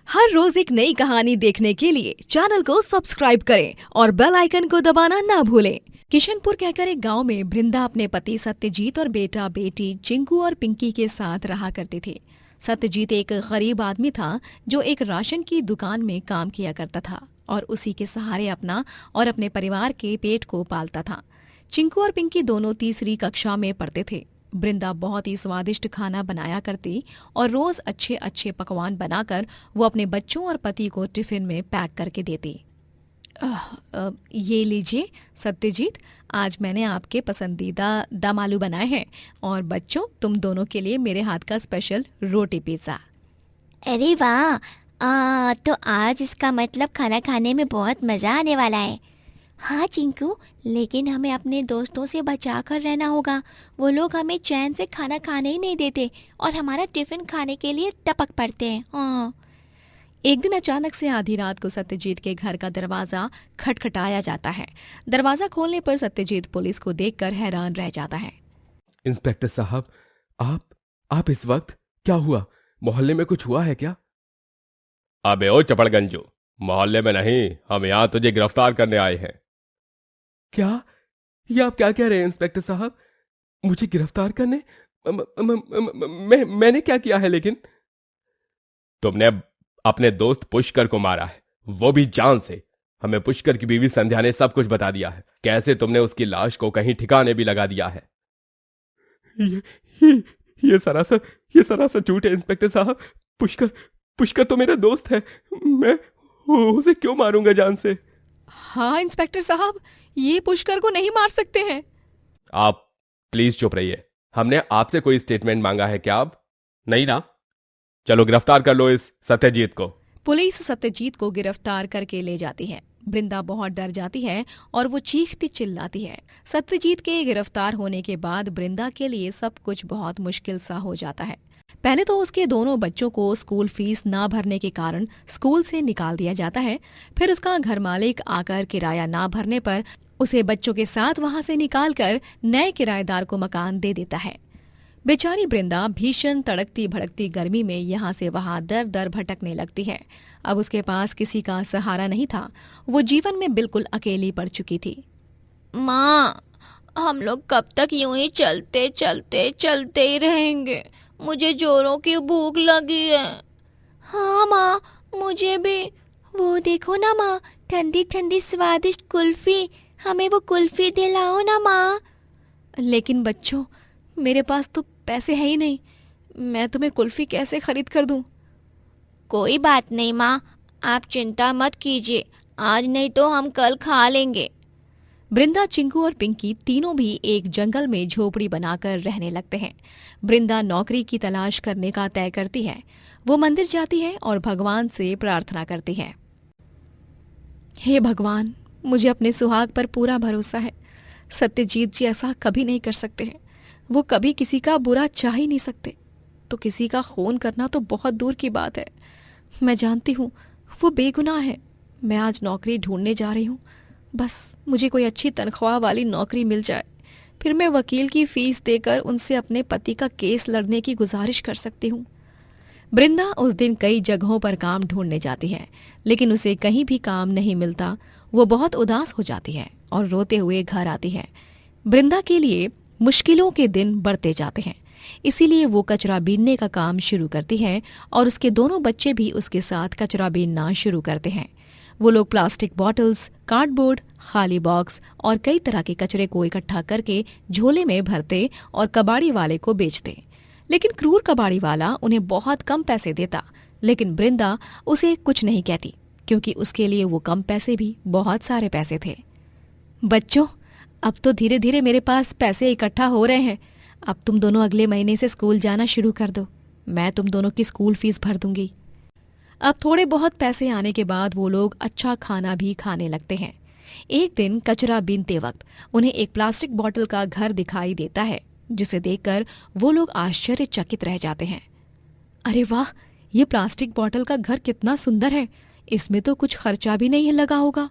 हर रोज एक नई कहानी देखने के लिए चैनल को सब्सक्राइब करें और बेल आइकन को दबाना ना भूलें। किशनपुर कहकर एक गांव में बृंदा अपने पति सत्यजीत और बेटा बेटी चिंकू और पिंकी के साथ रहा करती थी। सत्यजीत एक गरीब आदमी था जो एक राशन की दुकान में काम किया करता था और उसी के सहारे अपना और अपने परिवार के पेट को पालता था। चिंकू और पिंकी दोनों तीसरी कक्षा में पढ़ते थे। बृंदा बहुत ही स्वादिष्ट खाना बनाया करती और रोज अच्छे अच्छे पकवान बनाकर वो अपने बच्चों और पति को टिफिन में पैक करके देती। ये लीजिए सत्यजीत, आज मैंने आपके पसंदीदा दम आलू बनाए हैं और बच्चों तुम दोनों के लिए मेरे हाथ का स्पेशल रोटी पिज़्ज़ा। अरे वाह! तो आज इसका मतलब खाना खाने में बहुत मज़ा आने वाला है। हाँ चिंकू, लेकिन हमें अपने दोस्तों से बचा कर रहना होगा। वो लोग हमें चैन से खाना खाने ही नहीं देते और हमारा टिफ़िन खाने के लिए टपक पड़ते हैं। हाँ। एक दिन अचानक से आधी रात को सत्यजीत के घर का दरवाजा खटखटाया जाता है। दरवाजा खोलने पर सत्यजीत पुलिस को देखकर हैरान रह जाता है। इंस्पेक्टर साहब, आप इस वक्त? क्या हुआ? मोहल्ले में कुछ हुआ है क्या? अबे ओ चपड़गंजू, मोहल्ले में नहीं, हम यहां तुझे गिरफ्तार करने आए हैं। क्या? ये आप क्या कह रहे हैं इंस्पेक्टर साहब? मुझे गिरफ्तार करने? मैंने क्या किया है? लेकिन तुमने अपने दोस्त पुष्कर को मारा है, वो भी जान से। हमें पुष्कर की बीवी संध्या ने सब कुछ बता दिया है, कैसे तुमने उसकी लाश को कहीं ठिकाने भी लगा दिया है। ये सरासर झूठ है इंस्पेक्टर साहब। पुष्कर तो मेरा दोस्त है। मैं उसे क्यों मारूंगा जान से? हाँ इंस्पेक्टर साहब, ये पुष्कर को नहीं मार सकते हैं। आप प्लीज चुप रहिए। हमने आपसे कोई स्टेटमेंट मांगा है क्या? आप नहीं ना? चलो गिरफ्तार कर लो इस सत्यजीत को। पुलिस सत्यजीत को गिरफ्तार करके ले जाती है। बृंदा बहुत डर जाती है और वो चीखती चिल्लाती है। सत्यजीत के गिरफ्तार होने के बाद बृंदा के लिए सब कुछ बहुत मुश्किल सा हो जाता है। पहले तो उसके दोनों बच्चों को स्कूल फीस ना भरने के कारण स्कूल से निकाल दिया जाता है। फिर उसका घर मालिक आकर किराया ना भरने पर उसे बच्चों के साथ वहां से निकालकर नए किराएदार को मकान दे देता है। बेचारी बृंदा भीषण तड़कती भड़कती गर्मी में यहाँ से वहां दर दर भटकने लगती है। अब उसके पास किसी का सहारा नहीं था। वो जीवन में बिल्कुल अकेली पड़ चुकी थी। माँ, हम लोग कब तक यूं ही चलते ही रहेंगे? मुझे जोरों की भूख लगी है। हाँ माँ, मुझे भी। वो देखो ना माँ, ठंडी ठंडी स्वादिष्ट कुल्फी। हमें वो कुल्फी दिलाओ ना माँ। लेकिन बच्चों, मेरे पास तो पैसे है ही नहीं। मैं तुम्हें कुल्फी कैसे खरीद कर दूं? कोई बात नहीं माँ, आप चिंता मत कीजिए। आज नहीं तो हम कल खा लेंगे। बृंदा, चिंकू और पिंकी तीनों भी एक जंगल में झोपड़ी बनाकर रहने लगते हैं। बृंदा नौकरी की तलाश करने का तय करती है। वो मंदिर जाती है और भगवान से प्रार्थना करती है। हे भगवान, मुझे अपने सुहाग पर पूरा भरोसा है। सत्यजीत जी ऐसा कभी नहीं कर सकते हैं। वो कभी किसी का बुरा चाह ही नहीं सकते, तो किसी का खून करना तो बहुत दूर की बात है। मैं जानती हूँ वो बेगुनाह है। मैं आज नौकरी ढूंढने जा रही हूँ। बस मुझे कोई अच्छी तनख्वाह वाली नौकरी मिल जाए, फिर मैं वकील की फीस देकर उनसे अपने पति का केस लड़ने की गुजारिश कर सकती हूँ। बृंदा उस दिन कई जगहों पर काम ढूंढने जाती है, लेकिन उसे कहीं भी काम नहीं मिलता। वो बहुत उदास हो जाती है और रोते हुए घर आती है। बृंदा के लिए मुश्किलों के दिन बढ़ते जाते हैं, इसीलिए वो कचरा बीनने का काम शुरू करती है और उसके दोनों बच्चे भी उसके साथ कचरा बीनना शुरू करते हैं। वो लोग प्लास्टिक बॉटल्स, कार्डबोर्ड, खाली बॉक्स और कई तरह के कचरे को इकट्ठा करके झोले में भरते और कबाड़ी वाले को बेचते। लेकिन क्रूर कबाड़ी वाला उन्हें बहुत कम पैसे देता, लेकिन बृंदा उसे कुछ नहीं कहती, क्योंकि उसके लिए वो कम पैसे भी बहुत सारे पैसे थे। बच्चों, अब तो धीरे धीरे मेरे पास पैसे इकट्ठा हो रहे हैं। अब तुम दोनों अगले महीने से स्कूल जाना शुरू कर दो। मैं तुम दोनों की स्कूल फीस भर दूंगी। अब थोड़े बहुत पैसे आने के बाद वो लोग अच्छा खाना भी खाने लगते हैं। एक दिन कचरा बीनते वक्त उन्हें एक प्लास्टिक बॉटल का घर दिखाई देता है, जिसे देखकर वो लोग आश्चर्यचकित रह जाते हैं। अरे वाह, ये प्लास्टिक बॉटल का घर कितना सुंदर है। इसमें तो कुछ खर्चा भी नहीं लगा होगा।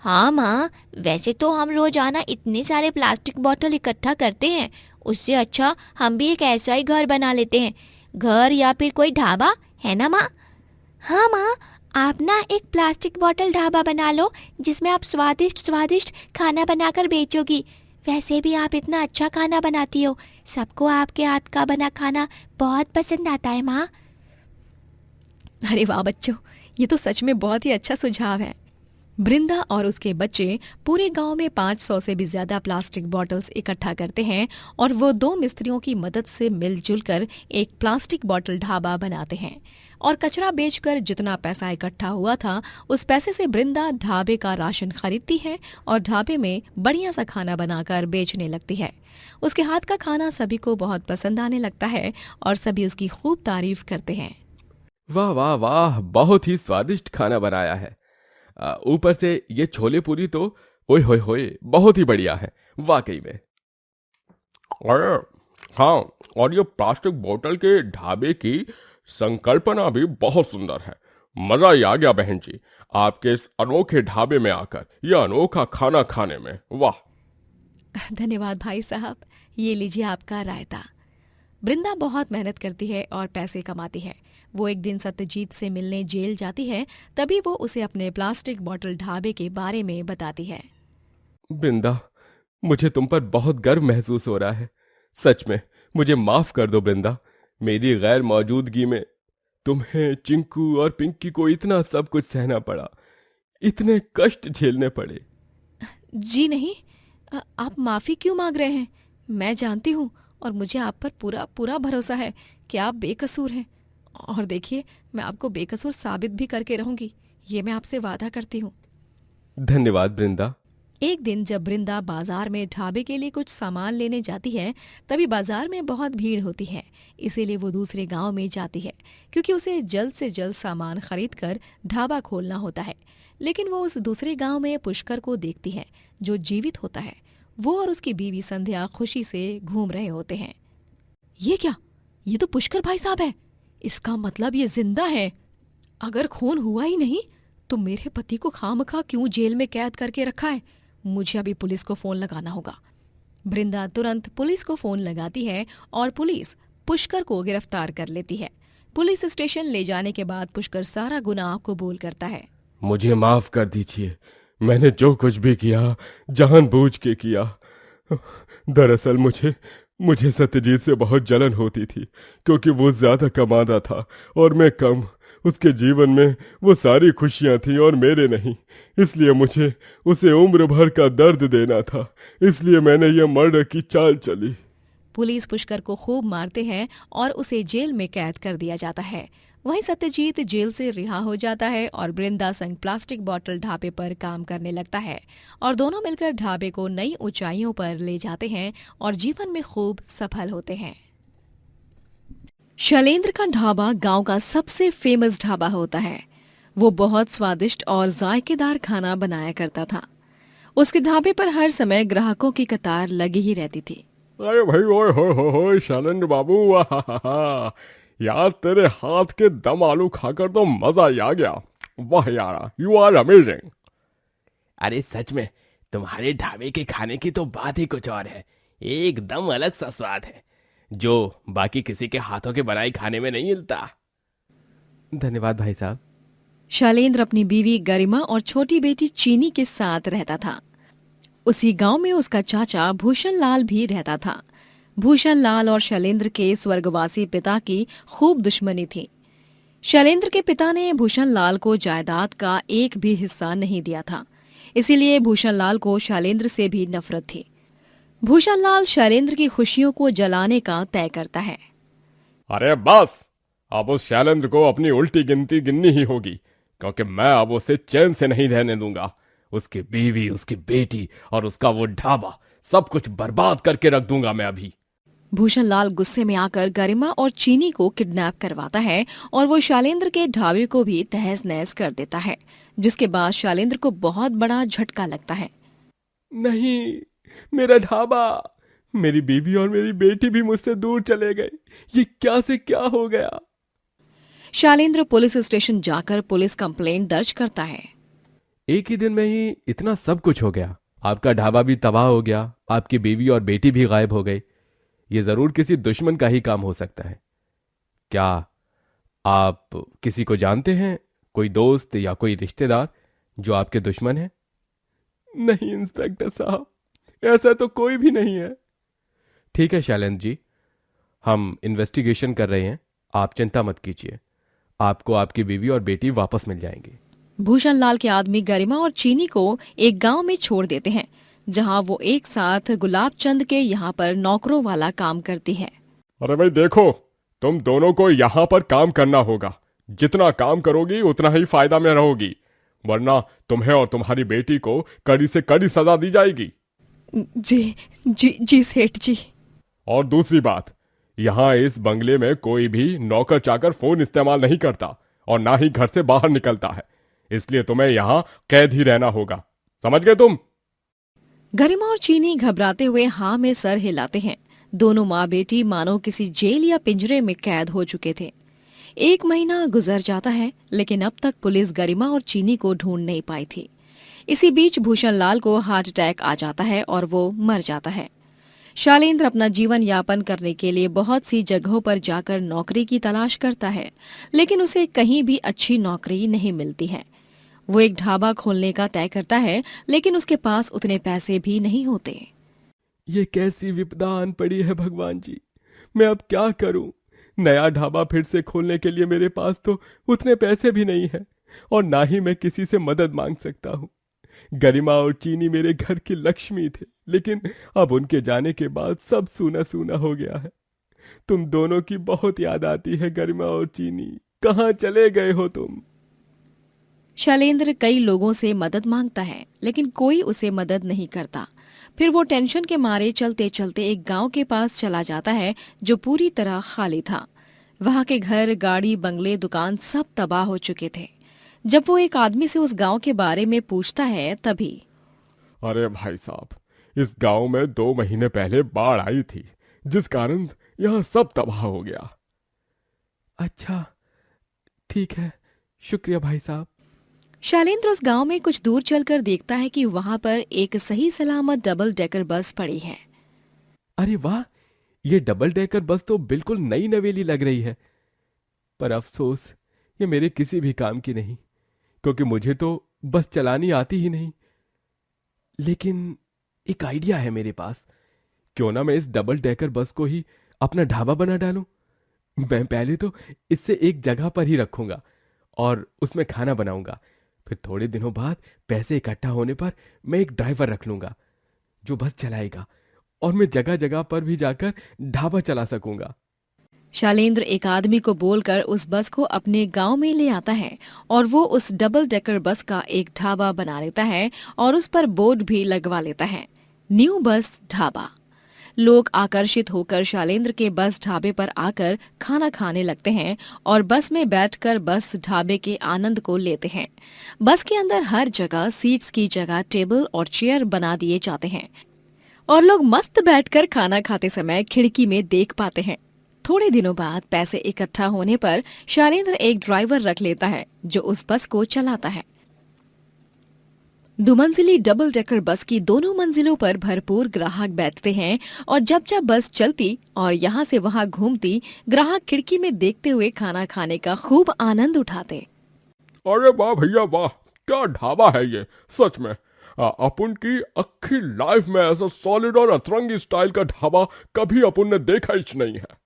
हाँ माँ, वैसे तो हम रोजाना इतने सारे प्लास्टिक बॉटल इकट्ठा करते हैं, उससे अच्छा हम भी एक ऐसा ही घर बना लेते हैं। घर या फिर कोई ढाबा, है ना माँ? हाँ माँ, आप ना एक प्लास्टिक बॉटल ढाबा बना लो जिसमें आप स्वादिष्ट स्वादिष्ट खाना बनाकर बेचोगी। वैसे भी आप इतना अच्छा खाना बनाती हो, सबको आपके हाथ का बना खाना बहुत पसंद आता है माँ। अरे वाह बच्चों, ये तो सच में बहुत ही अच्छा सुझाव है। बृंदा और उसके बच्चे पूरे गांव में 500 से भी ज्यादा प्लास्टिक बॉटल्स इकट्ठा करते हैं और वो 2 मिस्त्रियों की मदद से मिलजुल कर एक प्लास्टिक बॉटल ढाबा बनाते हैं। और कचरा बेचकर जितना पैसा इकट्ठा हुआ था, उस पैसे से बृंदा ढाबे का राशन खरीदती है और ढाबे में बढ़िया सा खाना बनाकर बेचने लगती है। उसके हाथ का खाना सभी को बहुत पसंद आने लगता है और सभी उसकी खूब तारीफ करते हैं। वाह वाह वाह, बहुत ही स्वादिष्ट खाना बनाया है। ऊपर से ये छोले पूरी तो ओए होए होए बहुत ही बढ़िया है वाकई में। अरे हाँ, और ये प्लास्टिक बोतल के ढाबे की संकल्पना भी बहुत सुंदर है। मजा ही आ गया बहन जी, आपके इस अनोखे ढाबे में आकर यह अनोखा खाना खाने में। वाह। धन्यवाद भाई साहब, ये लीजिए आपका रायता। बृंदा बहुत मेहनत करती है और पैसे कमाती है। वो एक दिन सत्यजीत से मिलने जेल जाती है, तभी वो उसे अपने प्लास्टिक बॉटल ढाबे के बारे में बताती है। बृंदा, मुझे तुम पर बहुत गर्व महसूस हो रहा है। सच में मुझे माफ कर दो बृंदा, मेरी गैर मौजूदगी में तुम्हें, चिंकू और पिंकी को इतना सब कुछ सहना पड़ा, इतने कष्ट झेलने पड़े। जी नहीं, आप माफी क्यों मांग रहे हैं? मैं जानती हूँ और मुझे आप पर पूरा पूरा भरोसा है कि आप बेकसूर हैं। और देखिए, मैं आपको बेकसूर साबित भी करके रहूंगी, ये मैं आपसे वादा करती हूँ। धन्यवाद बृंदा। एक दिन जब बृंदा बाजार में ढाबे के लिए कुछ सामान लेने जाती है, तभी बाजार में बहुत भीड़ होती है। इसीलिए वो दूसरे गांव में जाती है, क्योंकि उसे जल्द से जल्द सामान खरीदकर ढाबा खोलना होता है। लेकिन वो उस दूसरे गांव में पुष्कर को देखती है, जो जीवित होता है। वो और उसकी बीवी संध्या खुशी से घूम रहे होते हैं। ये क्या? ये तो पुष्कर भाई साहब है। इसका मतलब ये जिंदा है। अगर खून हुआ ही नहीं तो मेरे पति को खामखा क्यों जेल में कैद करके रखा है? मुझे अभी पुलिस को फोन लगाना होगा। बृंदा तुरंत पुलिस को फोन लगाती है और पुलिस पुष्कर को गिरफ्तार कर लेती है। पुलिस स्टेशन ले जाने के बाद पुष्कर सारा गुनाह कबूल करता है। मुझे माफ कर दीजिए, मैंने जो कुछ भी किया जानबूझ के किया। दरअसल मुझे सत्यजीत से बहुत जलन होती थी, क्योंकि वो ज्यादा कमाता था और मैं कम। उसके जीवन में वो सारी खुशियां थी और मेरे नहीं, इसलिए मुझे उसे उम्र भर का दर्द देना था। इसलिए मैंने ये मर्डर की चाल चली। पुलिस पुष्कर को खूब मारते हैं और उसे जेल में कैद कर दिया जाता है। वहीं सत्यजीत जेल से रिहा हो जाता है और बृंदा संग प्लास्टिक बॉटल ढाबे पर काम करने लगता है और दोनों मिलकर ढाबे को नई ऊंचाइयों पर ले जाते हैं और जीवन में खूब सफल होते हैं। शैलेंद्र का ढाबा गांव का सबसे फेमस ढाबा होता है। वो बहुत स्वादिष्ट और जायकेदार खाना बनाया करता था। उसके ढाबे पर हर समय ग्राहकों की कतार लगी ही रहती थी। अरे भाई, ओए हो शैलेंद्र बाबू, वाह यार, तेरे हाथ के दम आलू खाकर तो मजा ही आ गया। वाह यार, यू आर अमेजिंग। अरे सच में तुम्हारे ढाबे के खाने की तो बात ही कुछ और है। एकदम अलग सा स्वाद है, जो बाकी किसी के हाथों के बनाए खाने में नहीं मिलता। धन्यवाद भाई साहब। शैलेंद्र अपनी बीवी गरिमा और छोटी बेटी चीनी के साथ रहता था। उसी गांव में उसका चाचा भूषण लाल भी रहता था। भूषण लाल और शैलेंद्र के स्वर्गवासी पिता की खूब दुश्मनी थी। शैलेंद्र के पिता ने भूषण लाल को जायदाद का एक भी हिस्सा नहीं दिया था, इसीलिए भूषण लाल को शैलेंद्र से भी नफरत थी। भूषण लाल शैलेंद्र की खुशियों को जलाने का तय करता है। अरे बस, अब उस शैलेंद्र को अपनी उल्टी गिनती गिननी ही होगी, क्योंकि मैं अब उसे चैन से नहीं रहने दूंगा। उसकी बीवी, उसकी बेटी और उसका वो ढाबा, सब कुछ बर्बाद करके रख दूंगा मैं अभी। भूषण लाल गुस्से में आकर गरिमा और चीनी को किडनैप करवाता है और वो शैलेंद्र के ढाबे को भी तहस नहस कर देता है, जिसके बाद शैलेंद्र को बहुत बड़ा झटका लगता है। नहीं, मेरा ढाबा, मेरी बीवी और मेरी बेटी भी मुझसे दूर चले गए। ये क्या से क्या हो गया? शैलेंद्र पुलिस स्टेशन जाकर पुलिस कंप्लेंट दर्ज करता है। एक ही दिन में ही इतना सब कुछ हो गया। आपका ढाबा भी तबाह हो गया, आपकी बीवी और बेटी भी गायब हो गई। ये जरूर किसी दुश्मन का ही काम हो सकता है। क्या आप किसी को जानते हैं, कोई दोस्त या कोई रिश्तेदार जो आपके दुश्मन है? नहीं इंस्पेक्टर साहब, ऐसा तो कोई भी नहीं है। ठीक है शैलेंद्र जी, हम इन्वेस्टिगेशन कर रहे हैं, आप चिंता मत कीजिए। आपको आपकी बीवी और बेटी वापस मिल जाएंगी। भूषण लाल के आदमी गरिमा और चीनी को एक गांव में छोड़ देते हैं, जहां वो एक साथ गुलाब चंद के यहाँ पर नौकरों वाला काम करती है। अरे भाई देखो, तुम दोनों को यहाँ पर काम करना होगा। जितना काम करोगी उतना ही फायदा में रहोगी, वरना तुम्हें और तुम्हारी बेटी को कड़ी से कड़ी सजा दी जाएगी। जी जी जी सेठ जी। और दूसरी बात, यहाँ इस बंगले में कोई भी नौकर चाकर फोन इस्तेमाल नहीं करता और ना ही घर से बाहर निकलता है, इसलिए तुम्हें यहाँ कैद ही रहना होगा। समझ गए तुम? गरिमा और चीनी घबराते हुए हाँ में सर हिलाते हैं। दोनों माँ बेटी मानो किसी जेल या पिंजरे में कैद हो चुके थे। 1 महीना गुजर जाता है, लेकिन अब तक पुलिस गरिमा और चीनी को ढूंढ नहीं पाई थी। इसी बीच भूषण लाल को हार्ट अटैक आ जाता है और वो मर जाता है। शैलेंद्र अपना जीवन यापन करने के लिए बहुत सी जगहों पर जाकर नौकरी की तलाश करता है, लेकिन उसे कहीं भी अच्छी नौकरी नहीं मिलती है। वो एक ढाबा खोलने का तय करता है, लेकिन उसके पास उतने पैसे भी नहीं होते। ये कैसी विपदा आन पड़ी है भगवान जी, मैं अब क्या करूं? नया ढाबा फिर से खोलने के लिए मेरे पास तो उतने पैसे भी नहीं है और ना ही मैं किसी से मदद मांग सकता हूं। गरिमा और चीनी मेरे घर की लक्ष्मी थे, लेकिन अब उनके जाने के बाद सब सूना सूना हो गया है। तुम दोनों की बहुत याद आती है गरिमा और चीनी, कहाँ चले गए हो तुम? शैलेंद्र कई लोगों से मदद मांगता है, लेकिन कोई उसे मदद नहीं करता। फिर वो टेंशन के मारे चलते चलते एक गांव के पास चला जाता है जो पूरी तरह खाली था। वहां के घर, गाड़ी, बंगले, दुकान सब तबाह हो चुके थे। जब वो एक आदमी से उस गांव के बारे में पूछता है तभी, अरे भाई साहब, इस गांव में 2 महीने पहले बाढ़ आई थी, जिस कारण यहाँ सब तबाह हो गया। अच्छा, ठीक है, शुक्रिया भाई साहब। शैलेंद्र उस गांव में कुछ दूर चलकर देखता है कि वहां पर एक सही सलामत डबल डेकर बस पड़ी है। अरे वाह, ये डबल डेकर बस तो बिल्कुल नई नवेली लग रही है। पर अफसोस, ये मेरे किसी भी काम की नहीं, क्योंकि मुझे तो बस चलानी आती ही नहीं। लेकिन एक आइडिया है मेरे पास। क्यों ना मैं इस डबल डेकर बस को ही अपना ढाबा बना डालूं। मैं पहले तो इससे एक जगह पर ही रखूंगा और उसमें खाना बनाऊंगा। फिर थोड़े दिनों बाद पैसे इकट्ठा होने पर मैं एक ड्राइवर रख लूंगा जो बस चलाएगा और मैं जगह जगह पर भी जाकर ढाबा चला सकूंगा। शैलेंद्र एक आदमी को बोलकर उस बस को अपने गांव में ले आता है और वो उस डबल डेकर बस का एक ढाबा बना लेता है और उस पर बोर्ड भी लगवा लेता है, न्यू बस ढाबा। लोग आकर्षित होकर शैलेंद्र के बस ढाबे पर आकर खाना खाने लगते हैं और बस में बैठकर बस ढाबे के आनंद को लेते हैं। बस के अंदर हर जगह सीट्स की जगह टेबल और चेयर बना दिए जाते हैं और लोग मस्त बैठकर खाना खाते समय खिड़की में देख पाते हैं। थोड़े दिनों बाद पैसे इकट्ठा होने पर शैलेंद्र एक ड्राइवर रख लेता है जो उस बस को चलाता है। 2 मंजिली डबल डेकर बस की दोनों मंजिलों पर भरपूर ग्राहक बैठते हैं और जब जब बस चलती और यहाँ से वहाँ घूमती, ग्राहक खिड़की में देखते हुए खाना खाने का खूब आनंद उठाते। अरे वाह भैया वाह, क्या ढाबा है ये सच में। अपन की अक्खी लाइफ में ऐसा सॉलिड और अतरंगी स्टाइल का ढाबा कभी अपन ने देखा ही नहीं है।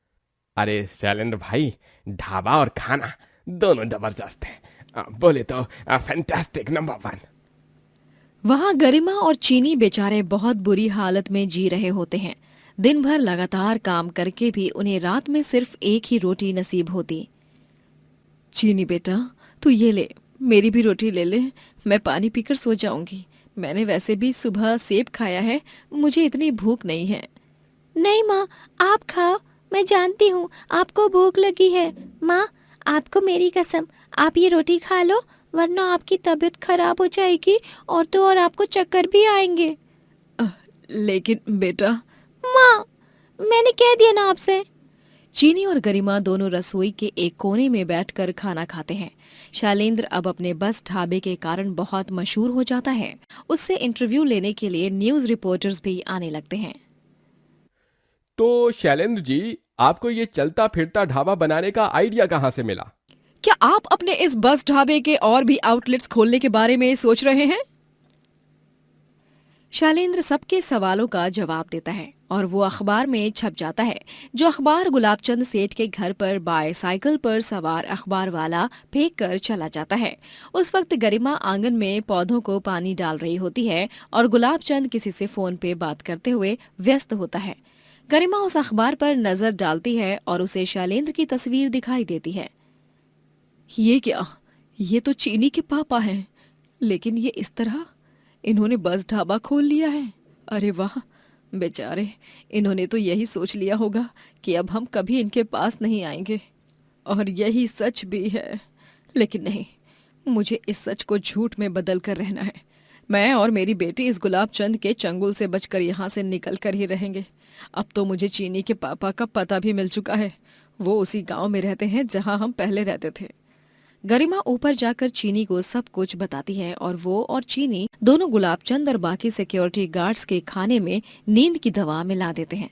अरे शैलेंद्र भाई, ढाबा और खाना दोनों जबरदस्त है। बोले तो फैंटास्टिक, नंबर 1। वहाँ गरिमा और चीनी बेचारे बहुत बुरी हालत में जी रहे होते हैं। दिन भर लगातार काम करके भी उन्हें रात में सिर्फ एक ही रोटी नसीब होती। चीनी बेटा, तू ये ले, मेरी भी रोटी ले ले, मैं पानी पीकर सो जाऊंगी। मैंने वैसे भी सुबह सेब खाया है, मुझे इतनी भूख नहीं है। नहीं माँ, आप खाओ, मैं जानती हूँ आपको भूख लगी है। माँ, आपको मेरी कसम, आप ये रोटी खा लो, वरना आपकी तबीयत खराब हो जाएगी और तो और आपको चक्कर भी आएंगे। लेकिन बेटा। माँ, मैंने कह दिया ना आपसे। चीनी और गरिमा दोनों रसोई के एक कोने में बैठकर खाना खाते हैं। शैलेंद्र अब अपने बस ढाबे के कारण बहुत मशहूर हो जाता है। उससे इंटरव्यू लेने के लिए न्यूज रिपोर्टर्स भी आने लगते हैं। तो शैलेंद्र जी, आपको ये चलता फिरता ढाबा बनाने का आइडिया कहाँ से मिला? क्या आप अपने इस बस ढाबे के और भी आउटलेट्स खोलने के बारे में सोच रहे हैं? शैलेंद्र सबके सवालों का जवाब देता है और वो अखबार में छप जाता है। जो अखबार गुलाबचंद सेठ के घर पर बाईसाइकिल पर सवार अखबार वाला फेंक कर चला जाता है। उस वक्त गरिमा आंगन में पौधों को पानी डाल रही होती है और गुलाबचंद किसी से फोन पे बात करते हुए व्यस्त होता है। गरिमा उस अखबार पर नजर डालती है और उसे शैलेंद्र की तस्वीर दिखाई देती है। ये क्या? ये तो चीनी के पापा हैं, लेकिन ये इस तरह इन्होंने बस ढाबा खोल लिया है। अरे वाह, बेचारे, इन्होंने तो यही सोच लिया होगा कि अब हम कभी इनके पास नहीं आएंगे। और यही सच भी है, लेकिन नहीं, मुझे इस सच को झूठ में बदल कर रहना है। मैं और मेरी बेटी इस गुलाबचंद के चंगुल से बचकर यहाँ से निकल कर ही रहेंगे। अब तो मुझे चीनी के पापा का पता भी मिल चुका है। वो उसी गांव में रहते हैं जहां हम पहले रहते थे। गरिमा ऊपर जाकर चीनी को सब कुछ बताती है और वो और चीनी दोनों गुलाबचंद और बाकी सिक्योरिटी गार्ड्स के खाने में नींद की दवा मिला देते हैं।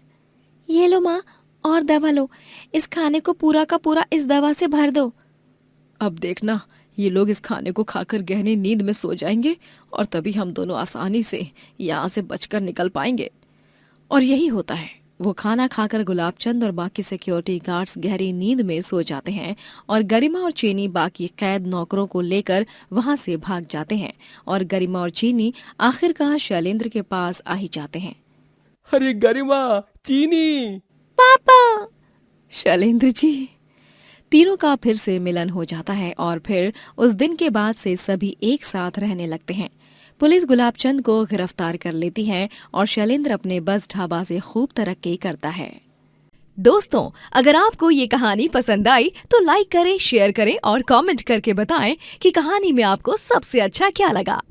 ये लो माँ, और दवा लो, इस खाने को पूरा का पूरा इस दवा से भर दो। अब देखना, ये लोग इस खाने को खाकर गहरी नींद में सो जाएंगे और तभी हम दोनों आसानी से यहाँ से बचकर निकल पाएंगे। और यही होता है। वो खाना खाकर गुलाबचंद और बाकी सिक्योरिटी गार्ड्स गहरी नींद में सो जाते हैं और गरिमा और चीनी बाकी कैद नौकरों को लेकर वहां से भाग जाते हैं और गरिमा और चीनी आखिरकार शैलेंद्र के पास आ ही जाते हैं। अरे गरिमा, चीनी, पापा! शैलेंद्र जी। तीनों का फिर से मिलन हो जाता है और फिर उस दिन के बाद से सभी एक साथ रहने लगते हैं। पुलिस गुलाबचंद को गिरफ्तार कर लेती है और शैलेंद्र अपने बस ढाबा से खूब तरक्की करता है। दोस्तों, अगर आपको ये कहानी पसंद आई तो लाइक करें, शेयर करें और कमेंट करके बताएं कि कहानी में आपको सबसे अच्छा क्या लगा।